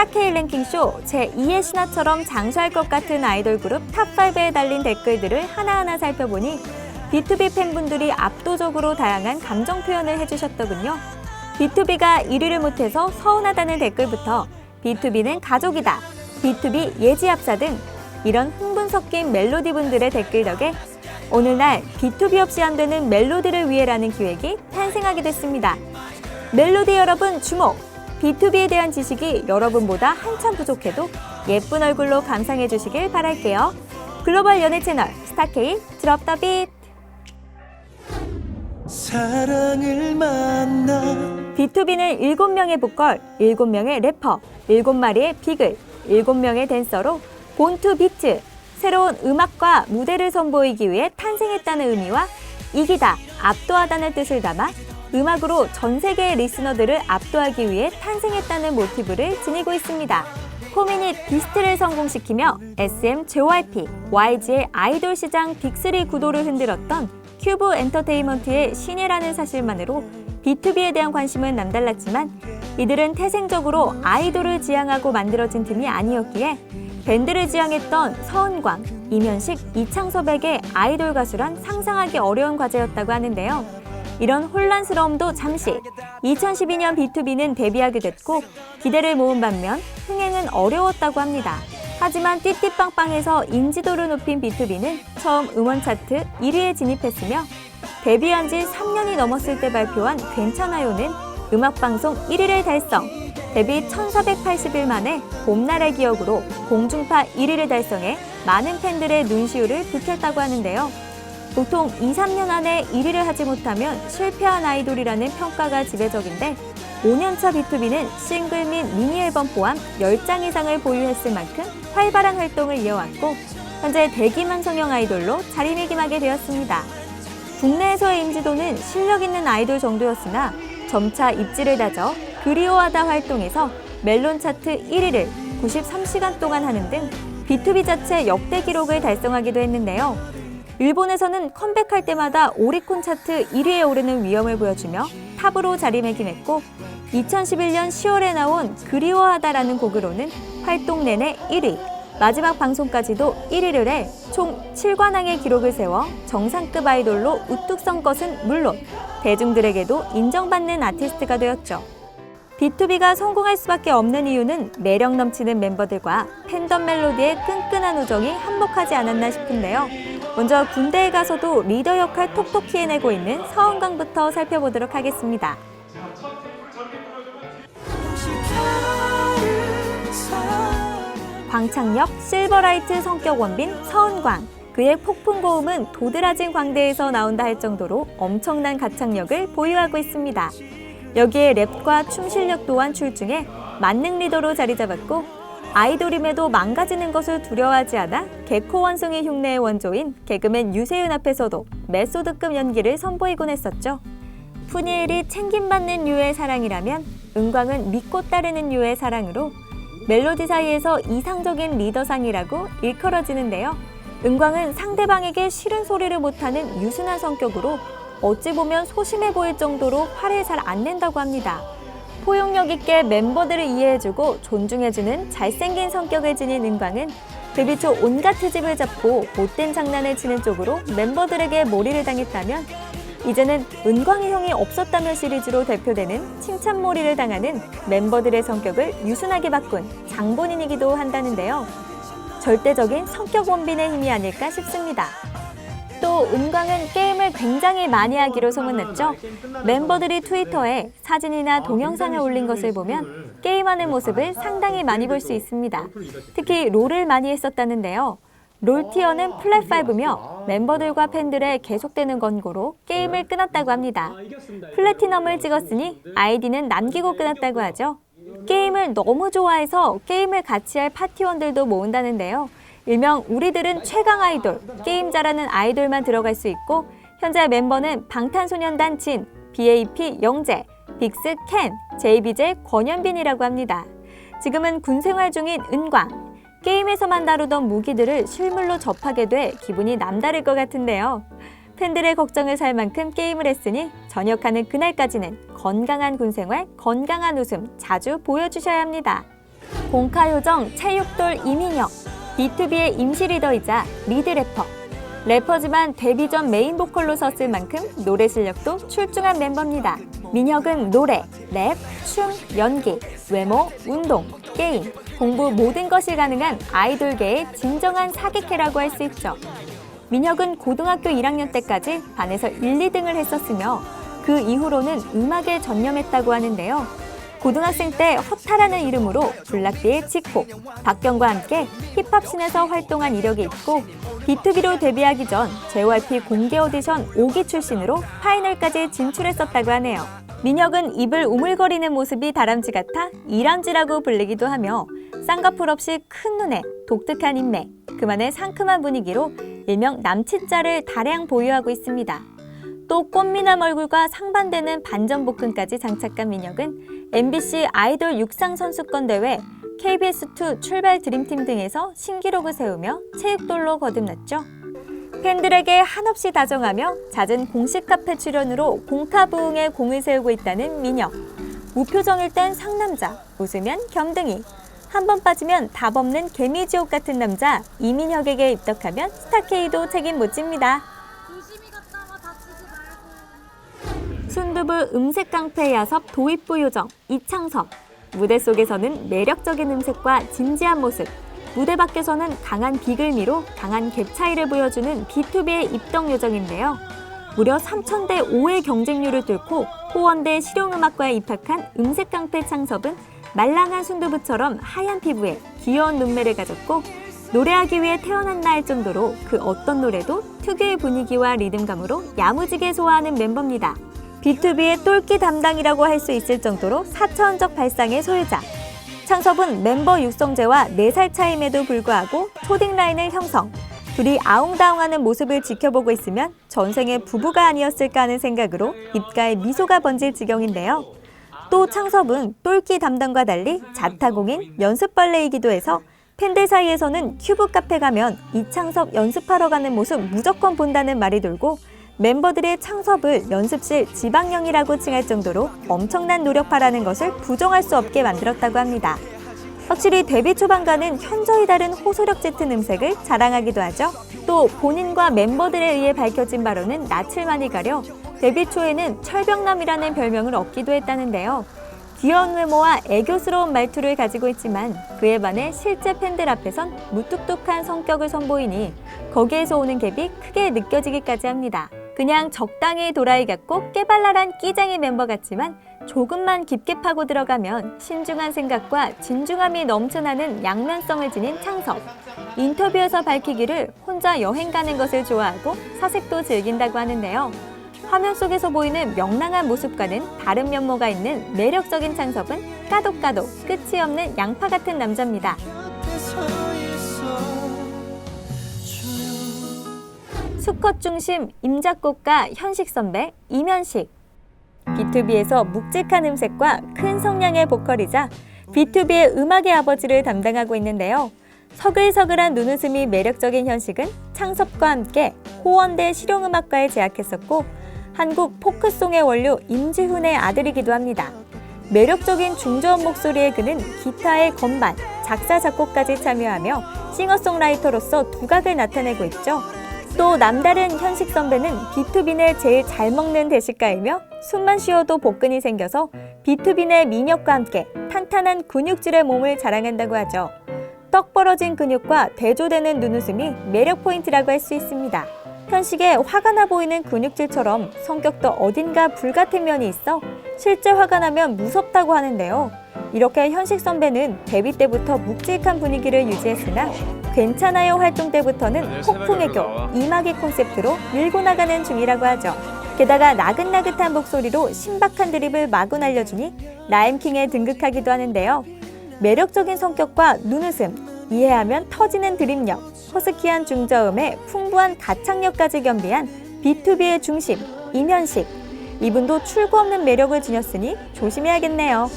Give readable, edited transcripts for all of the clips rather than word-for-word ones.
스타K 랭킹쇼 제2의 신화처럼 장수할 것 같은 아이돌 그룹 탑5에 달린 댓글들을 하나하나 살펴보니 B2B 팬분들이 압도적으로 다양한 감정 표현을 해주셨더군요. B2B가 1위를 못해서 서운하다는 댓글부터 B2B는 가족이다, B2B 예지합사 등 이런 흥분 섞인 멜로디 분들의 댓글 덕에 오늘날 B2B 없이 안 되는 멜로디를 위해라는 기획이 탄생하게 됐습니다. 멜로디 여러분 주목! B2B에 대한 지식이 여러분보다 한참 부족해도 예쁜 얼굴로 감상해 주시길 바랄게요. 글로벌 연애 채널 스타K 드롭 더 빗! 사랑을 만나 B2B는 7명의 보컬, 7명의 래퍼, 7마리의 비글, 7명의 댄서로 본투 비트, 새로운 음악과 무대를 선보이기 위해 탄생했다는 의미와 이기다, 압도하다는 뜻을 담아 음악으로 전 세계의 리스너들을 압도하기 위해 탄생했다는 모티브를 지니고 있습니다. 포미닛 비스트를 성공시키며 SM, JYP, YG의 아이돌 시장 빅3 구도를 흔들었던 큐브 엔터테인먼트의 신예라는 사실만으로 B2B에 대한 관심은 남달랐지만 이들은 태생적으로 아이돌을 지향하고 만들어진 팀이 아니었기에 밴드를 지향했던 서은광, 이면식, 이창섭에게 아이돌 가수란 상상하기 어려운 과제였다고 하는데요. 이런 혼란스러움도 잠시 2012년 B2B는 데뷔하게 됐고 기대를 모은 반면 흥행은 어려웠다고 합니다. 하지만 띠띠빵빵에서 인지도를 높인 B2B는 처음 음원 차트 1위에 진입했으며 데뷔한 지 3년이 넘었을 때 발표한 괜찮아요는 음악방송 1위를 달성, 데뷔 1480일 만에 봄날의 기억으로 공중파 1위를 달성해 많은 팬들의 눈시울을 불켰다고 하는데요. 보통 2, 3년 안에 1위를 하지 못하면 실패한 아이돌이라는 평가가 지배적인데 5년차 B2B는 싱글 및 미니 앨범 포함 10장 이상을 보유했을 만큼 활발한 활동을 이어왔고 현재 대기만 성형 아이돌로 자리매김하게 되었습니다. 국내에서의 인지도는 실력 있는 아이돌 정도였으나 점차 입지를 다져 그리워하다 활동에서 멜론 차트 1위를 93시간 동안 하는 등 B2B 자체 역대 기록을 달성하기도 했는데요. 일본에서는 컴백할 때마다 오리콘 차트 1위에 오르는 위엄을 보여주며 탑으로 자리매김했고 2011년 10월에 나온 그리워하다라는 곡으로는 활동 내내 1위, 마지막 방송까지도 1위를 해 총 7관왕의 기록을 세워 정상급 아이돌로 우뚝 선 것은 물론 대중들에게도 인정받는 아티스트가 되었죠. B2B가 성공할 수밖에 없는 이유는 매력 넘치는 멤버들과 팬덤 멜로디의 끈끈한 우정이 한몫하지 않았나 싶은데요. 먼저 군대에 가서도 리더 역할 톡톡히 해내고 있는 서은광부터 살펴보도록 하겠습니다. 광창역 실버라이트 성격 원빈 서은광. 그의 폭풍 고음은 도드라진 광대에서 나온다 할 정도로 엄청난 가창력을 보유하고 있습니다. 여기에 랩과 춤 실력 또한 출중해 만능 리더로 자리 잡았고 아이돌임에도 망가지는 것을 두려워하지 않아 개코 원숭이 흉내의 원조인 개그맨 유세윤 앞에서도 메소드급 연기를 선보이곤 했었죠. 푸니엘이 챙김받는 류의 사랑이라면 은광은 믿고 따르는 류의 사랑으로 멜로디 사이에서 이상적인 리더상이라고 일컬어지는데요. 은광은 상대방에게 싫은 소리를 못하는 유순한 성격으로 어찌 보면 소심해 보일 정도로 화를 잘 안 낸다고 합니다. 포용력 있게 멤버들을 이해해주고 존중해주는 잘생긴 성격을 지닌 은광은 데뷔 초 온갖 트집을 잡고 못된 장난을 치는 쪽으로 멤버들에게 몰이를 당했다면 이제는 은광이 형이 없었다면 시리즈로 대표되는 칭찬몰이를 당하는 멤버들의 성격을 유순하게 바꾼 장본인이기도 한다는데요. 절대적인 성격 원빈의 힘이 아닐까 싶습니다. 또 은광은 게임을 굉장히 많이 하기로 소문났죠. 멤버들이 트위터에 사진이나 동영상을 올린 것을 보면 게임하는 모습을 상당히 많이 볼 수 있습니다. 특히 롤을 많이 했었다는데요. 롤티어는 플랫5며 멤버들과 팬들의 계속되는 권고로 게임을 끊었다고 합니다. 플래티넘을 찍었으니 아이디는 남기고 끊었다고 하죠. 게임을 너무 좋아해서 게임을 같이 할 파티원들도 모은다는데요. 일명 우리들은 최강 아이돌, 게임 잘하는 아이돌만 들어갈 수 있고 현재 멤버는 방탄소년단 진, BAP 영재, 빅스 켄, JBJ 권현빈이라고 합니다. 지금은 군생활 중인 은광. 게임에서만 다루던 무기들을 실물로 접하게 돼 기분이 남다를 것 같은데요. 팬들의 걱정을 살 만큼 게임을 했으니 전역하는 그날까지는 건강한 군생활, 건강한 웃음 자주 보여주셔야 합니다. 공카요정 체육돌 이민혁, B2B의 임시 리더이자 리드 래퍼. 래퍼지만 데뷔 전 메인 보컬로 섰을 만큼 노래 실력도 출중한 멤버입니다. 민혁은 노래, 랩, 춤, 연기, 외모, 운동, 게임, 공부 모든 것이 가능한 아이돌계의 진정한 사기캐라고 할 수 있죠. 민혁은 고등학교 1학년 때까지 반에서 1, 2등을 했었으며 그 이후로는 음악에 전념했다고 하는데요. 고등학생 때 허타라는 이름으로 블락비의 지코, 박경과 함께 힙합씬에서 활동한 이력이 있고 B2B로 데뷔하기 전 JYP 공개 오디션 5기 출신으로 파이널까지 진출했었다고 하네요. 민혁은 입을 우물거리는 모습이 다람쥐 같아 이람쥐라고 불리기도 하며 쌍꺼풀 없이 큰 눈에 독특한 인매, 그만의 상큼한 분위기로 일명 남친자를 다량 보유하고 있습니다. 또 꽃미남 얼굴과 상반되는 반전복근까지 장착한 민혁은 MBC 아이돌 육상 선수권 대회, KBS2 출발 드림팀 등에서 신기록을 세우며 체육돌로 거듭났죠. 팬들에게 한없이 다정하며 잦은 공식 카페 출연으로 공카부흥에 공을 세우고 있다는 민혁. 무표정일 땐 상남자, 웃으면 겸등이. 한 번 빠지면 답 없는 개미지옥 같은 남자 이민혁에게 입덕하면 스타K도 책임 못 집니다. 조심히 갔다가 다치지 말고. 순두부 음색 깡패 야섭 도입부 요정 이창섭. 무대 속에서는 매력적인 음색과 진지한 모습, 무대 밖에서는 강한 비글미로 강한 갭 차이를 보여주는 B2B의 입덕 요정인데요. 무려 3,000대 5의 경쟁률을 뚫고 호원대 실용음악과에 입학한 음색 깡패 창섭은 말랑한 순두부처럼 하얀 피부에 귀여운 눈매를 가졌고 노래하기 위해 태어났나 할 정도로 그 어떤 노래도 특유의 분위기와 리듬감으로 야무지게 소화하는 멤버입니다. B2B의 똘끼 담당이라고 할 수 있을 정도로 4차원적 발상의 소유자. 창섭은 멤버 육성재와 4살 차임에도 불구하고 초딩 라인을 형성. 둘이 아웅다웅하는 모습을 지켜보고 있으면 전생의 부부가 아니었을까 하는 생각으로 입가에 미소가 번질 지경인데요. 또 창섭은 똘끼 담당과 달리 자타공인 연습벌레이기도 해서 팬들 사이에서는 큐브 카페 가면 이창섭 연습하러 가는 모습 무조건 본다는 말이 돌고 멤버들의 창섭을 연습실 지방령이라고 칭할 정도로 엄청난 노력파라는 것을 부정할 수 없게 만들었다고 합니다. 확실히 데뷔 초반과는 현저히 다른 호소력 짙은 음색을 자랑하기도 하죠. 또 본인과 멤버들에 의해 밝혀진 바로는 낯을 많이 가려 데뷔 초에는 철벽남이라는 별명을 얻기도 했다는데요. 귀여운 외모와 애교스러운 말투를 가지고 있지만 그에 반해 실제 팬들 앞에선 무뚝뚝한 성격을 선보이니 거기에서 오는 갭이 크게 느껴지기까지 합니다. 그냥 적당히 도라이 같고 깨발랄한 끼쟁이 멤버 같지만 조금만 깊게 파고 들어가면 신중한 생각과 진중함이 넘쳐나는 양면성을 지닌 창섭. 인터뷰에서 밝히기를 혼자 여행 가는 것을 좋아하고 사색도 즐긴다고 하는데요. 화면 속에서 보이는 명랑한 모습과는 다른 면모가 있는 매력적인 창섭은 까독까독 끝이 없는 양파 같은 남자입니다. 수컷 중심 임작곡가 현식 선배 이면식. B2B에서 묵직한 음색과 큰 성량의 보컬이자 B2B의 음악의 아버지를 담당하고 있는데요. 서글서글한 눈웃음이 매력적인 현식은 창섭과 함께 호원대 실용음악과에 재학했었고 한국 포크송의 원료 임지훈의 아들이기도 합니다. 매력적인 중저음 목소리의 그는 기타의 건반, 작사, 작곡까지 참여하며 싱어송라이터로서 두각을 나타내고 있죠. 또 남다른 현식 선배는 B2B 내 제일 잘 먹는 대식가이며 숨만 쉬어도 복근이 생겨서 B2B 내 민혁과 함께 탄탄한 근육질의 몸을 자랑한다고 하죠. 떡 벌어진 근육과 대조되는 눈웃음이 매력 포인트라고 할 수 있습니다. 현식의 화가 나 보이는 근육질처럼 성격도 어딘가 불같은 면이 있어 실제 화가 나면 무섭다고 하는데요. 이렇게 현식 선배는 데뷔 때부터 묵직한 분위기를 유지했으나 괜찮아요 활동 때부터는 폭풍애교, 이마기 콘셉트로 밀고 나가는 중이라고 하죠. 게다가 나긋나긋한 목소리로 신박한 드립을 마구 날려주니 라임킹에 등극하기도 하는데요. 매력적인 성격과 눈웃음, 이해하면 터지는 드립력, 허스키한 중저음에 풍부한 가창력까지 겸비한 B2B의 중심, 이면식. 이분도 출구 없는 매력을 지녔으니 조심해야겠네요.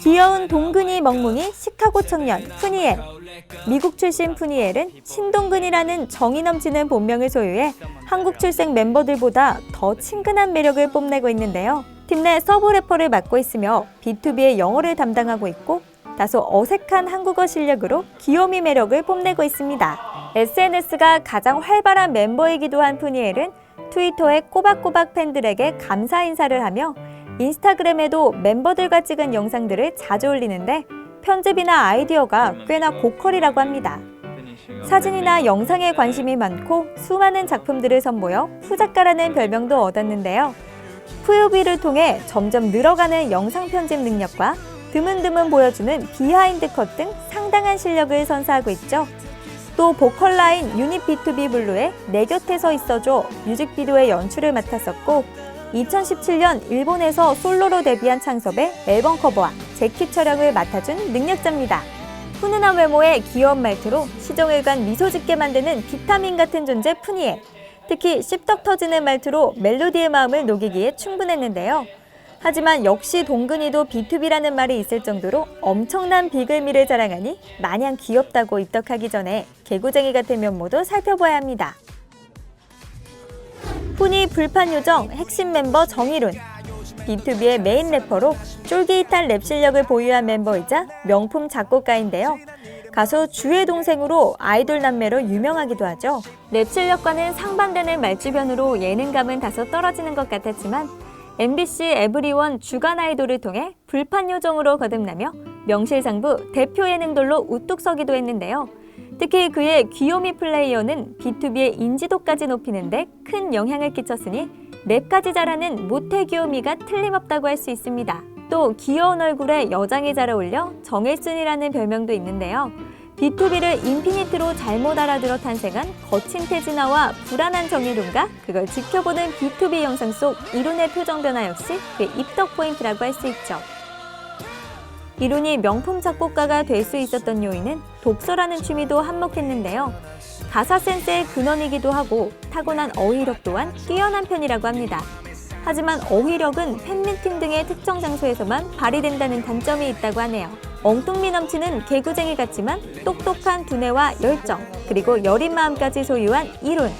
귀여운 동근이 멍뭉이 시카고 청년 푸니엘. 미국 출신 푸니엘은 신동근이라는 정이 넘치는 본명을 소유해 한국 출생 멤버들보다 더 친근한 매력을 뽐내고 있는데요. 팀 내 서브 래퍼를 맡고 있으며 B2B의 영어를 담당하고 있고 다소 어색한 한국어 실력으로 귀요미 매력을 뽐내고 있습니다. SNS가 가장 활발한 멤버이기도 한 푸니엘은 트위터에 꼬박꼬박 팬들에게 감사 인사를 하며 인스타그램에도 멤버들과 찍은 영상들을 자주 올리는데 편집이나 아이디어가 꽤나 고퀄이라고 합니다. 사진이나 영상에 관심이 많고 수많은 작품들을 선보여 후작가라는 별명도 얻었는데요. 푸유비를 통해 점점 늘어가는 영상 편집 능력과 드문드문 보여주는 비하인드 컷 등 상당한 실력을 선사하고 있죠. 또 보컬 라인 유닛 B2B 블루의 내 곁에 서 있어줘 뮤직비디오의 연출을 맡았었고 2017년 일본에서 솔로로 데뷔한 창섭의 앨범 커버와 재킷 촬영을 맡아준 능력자입니다. 훈훈한 외모에 귀여운 말투로 시종일관 미소 짓게 만드는 비타민 같은 존재 푸니엘. 특히 씹덕 터지는 말투로 멜로디의 마음을 녹이기에 충분했는데요. 하지만 역시 동근이도 B2B라는 말이 있을 정도로 엄청난 비글미를 자랑하니 마냥 귀엽다고 입덕하기 전에 개구쟁이 같은 면모도 살펴봐야 합니다. 푸니 불판 요정 핵심 멤버 정일훈. B2B의 메인 래퍼로 쫄깃한 랩 실력을 보유한 멤버이자 명품 작곡가인데요. 가수 주의 동생으로 아이돌 남매로 유명하기도 하죠. 랩 실력과는 상반되는 말주변으로 예능감은 다소 떨어지는 것 같았지만 MBC 에브리원 주간 아이돌을 통해 불판 요정으로 거듭나며 명실상부 대표 예능돌로 우뚝 서기도 했는데요. 특히 그의 귀요미 플레이어는 B2B의 인지도까지 높이는데 큰 영향을 끼쳤으니 랩까지 잘하는 모태 귀요미가 틀림없다고 할 수 있습니다. 또 귀여운 얼굴에 여장이 잘 어울려 정일순이라는 별명도 있는데요. B2B를 인피니트로 잘못 알아들어 탄생한 거친 태진아와 불안한 정일훈과 그걸 지켜보는 B2B 영상 속 이룬의 표정 변화 역시 그의 입덕 포인트라고 할 수 있죠. 이룬이 명품 작곡가가 될 수 있었던 요인은 독서라는 취미도 한몫했는데요. 가사 센스의 근원이기도 하고 타고난 어휘력 또한 뛰어난 편이라고 합니다. 하지만 어휘력은 팬미팅 등의 특정 장소에서만 발휘된다는 단점이 있다고 하네요. 엉뚱미 넘치는 개구쟁이 같지만 똑똑한 두뇌와 열정, 그리고 여린 마음까지 소유한 이룬.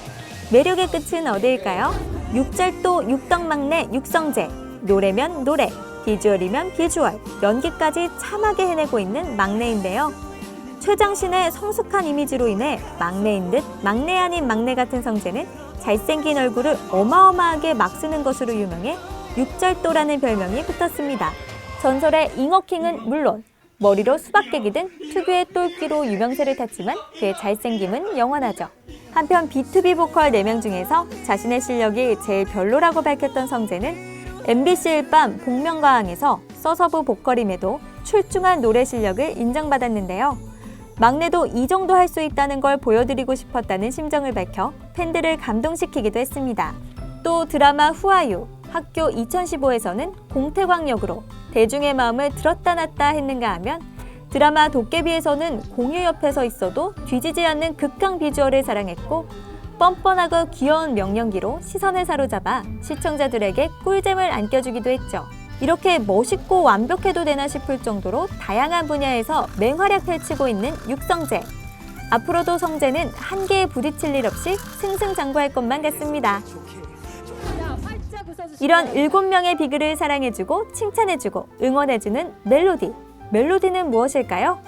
매력의 끝은 어디일까요? 육잘도 육덕막내 육성재, 노래면 노래, 비주얼이면 비주얼, 연기까지 참하게 해내고 있는 막내인데요. 최장신의 성숙한 이미지로 인해 막내인 듯 막내 아닌 막내 같은 성재는 잘생긴 얼굴을 어마어마하게 막 쓰는 것으로 유명해 육절도라는 별명이 붙었습니다. 전설의 잉어킹은 물론 머리로 수박 깨기 등 특유의 똘끼로 유명세를 탔지만 그의 잘생김은 영원하죠. 한편 B2B 보컬 4명 중에서 자신의 실력이 제일 별로라고 밝혔던 성재는 MBC 일밤 복면가왕에서 서서부 보컬임에도 출중한 노래 실력을 인정받았는데요. 막내도 이 정도 할 수 있다는 걸 보여드리고 싶었다는 심정을 밝혀 팬들을 감동시키기도 했습니다. 또 드라마 후아유, 학교 2015에서는 공태광 역으로 대중의 마음을 들었다 놨다 했는가 하면 드라마 도깨비에서는 공유 옆에 서 있어도 뒤지지 않는 극강 비주얼을 자랑했고 뻔뻔하고 귀여운 명령기로 시선을 사로잡아 시청자들에게 꿀잼을 안겨주기도 했죠. 이렇게 멋있고 완벽해도 되나 싶을 정도로 다양한 분야에서 맹활약 펼치고 있는 육성재. 앞으로도 성재는 한계에 부딪힐 일 없이 승승장구할 것만 같습니다. 이런 7명의 비글을 사랑해주고 칭찬해주고 응원해주는 멜로디. 멜로디는 무엇일까요?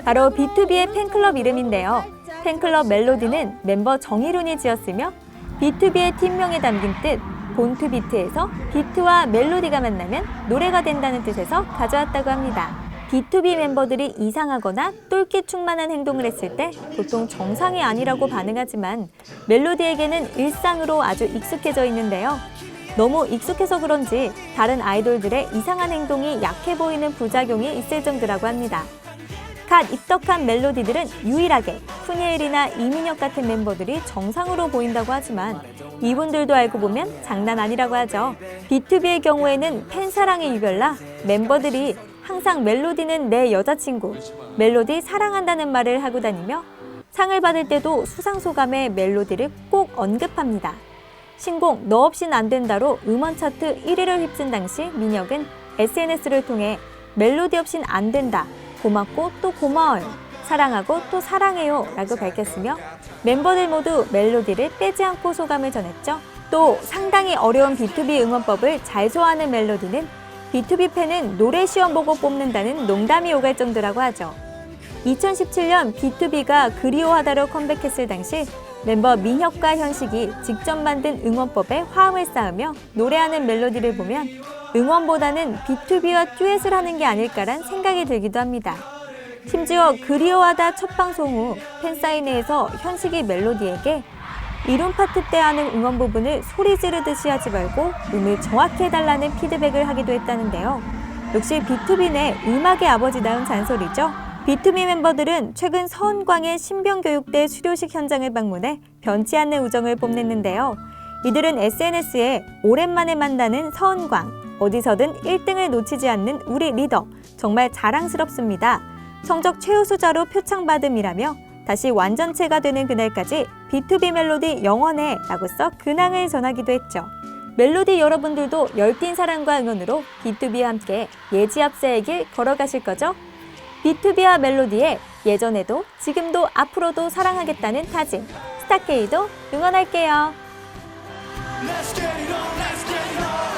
바로 B2B의 팬클럽 이름인데요. 팬클럽 멜로디는 멤버 정일훈이 지었으며 B2B의 팀명에 담긴 뜻 본투비트에서 비트와 멜로디가 만나면 노래가 된다는 뜻에서 가져왔다고 합니다. B2B 멤버들이 이상하거나 똘끼 충만한 행동을 했을 때 보통 정상이 아니라고 반응하지만 멜로디에게는 일상으로 아주 익숙해져 있는데요. 너무 익숙해서 그런지 다른 아이돌들의 이상한 행동이 약해 보이는 부작용이 있을 정도라고 합니다. 갓 입덕한 멜로디들은 유일하게 푸니엘이나 이민혁 같은 멤버들이 정상으로 보인다고 하지만 이분들도 알고 보면 장난 아니라고 하죠. B2B의 경우에는 팬사랑의 유별나 멤버들이 항상 멜로디는 내 여자친구, 멜로디 사랑한다는 말을 하고 다니며 상을 받을 때도 수상소감에 멜로디를 꼭 언급합니다. 신곡 너 없인 안 된다로 음원 차트 1위를 휩쓴 당시 민혁은 SNS를 통해 멜로디 없인 안 된다. 고맙고 또 고마워요. 사랑하고 또 사랑해요 라고 밝혔으며 멤버들 모두 멜로디를 빼지 않고 소감을 전했죠. 또 상당히 어려운 B2B 응원법을 잘 소화하는 멜로디는 B2B 팬은 노래 시험 보고 뽑는다는 농담이 오갈 정도라고 하죠. 2017년 B2B가 그리워하다로 컴백했을 당시 멤버 민혁과 현식이 직접 만든 응원법에 화음을 쌓으며 노래하는 멜로디를 보면 응원보다는 B2B와 듀엣을 하는 게 아닐까란 생각이 들기도 합니다. 심지어 그리워하다 첫 방송 후 팬사인회에서 현식이 멜로디에게 이론 파트 때 하는 응원 부분을 소리 지르듯이 하지 말고 음을 정확히 해달라는 피드백을 하기도 했다는데요. 역시 B2B 내 음악의 아버지다운 잔소리죠. B2B 멤버들은 최근 서은광의 신병교육대 수료식 현장을 방문해 변치 않는 우정을 뽐냈는데요. 이들은 SNS에 오랜만에 만나는 서은광, 어디서든 1등을 놓치지 않는 우리 리더, 정말 자랑스럽습니다. 성적 최우수자로 표창받음이라며 다시 완전체가 되는 그날까지 B2B 멜로디 영원해 라고 써 근황을 전하기도 했죠. 멜로디 여러분들도 열띤 사랑과 응원으로 B2B와 함께 예지합세의 길 걸어가실 거죠? B2B와 멜로디의 예전에도 지금도 앞으로도 사랑하겠다는 다짐, 스타K도 응원할게요. Let's get it on, let's get it on.